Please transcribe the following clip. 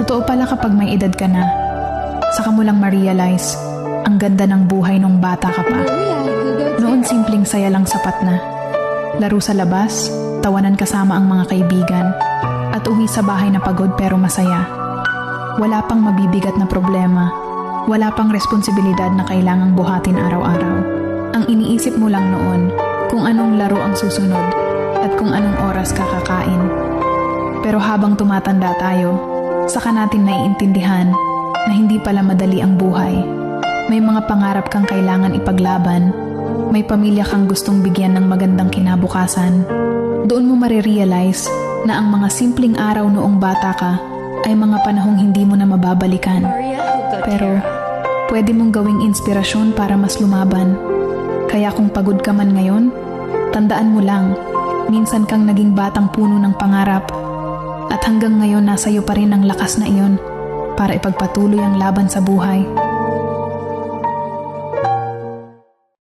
Totoo pala kapag may edad ka na, saka mo lang ma-realize ang ganda ng buhay nung bata ka pa. Noon simpleng saya lang sapat na. Laro sa labas, tawanan kasama ang mga kaibigan, at uwi sa bahay na pagod pero masaya. Wala pang mabibigat na problema, wala pang responsibilidad na kailangang buhatin araw-araw. Ang iniisip mo lang noon kung anong laro ang susunod at kung anong oras kakakain. Pero habang tumatanda tayo, saka natin naiintindihan na hindi pala madali ang buhay. May mga pangarap kang kailangan ipaglaban, may pamilya kang gustong bigyan ng magandang kinabukasan. Doon mo marirealize na ang mga simpleng araw noong bata ka ay mga panahong hindi mo na mababalikan. Pero pwede mong gawing inspirasyon para mas lumaban. Kaya kung pagod ka man ngayon, tandaan mo lang, minsan kang naging batang puno ng pangarap. At hanggang ngayon nasa iyo pa rin ang lakas na iyon para ipagpatuloy ang laban sa buhay.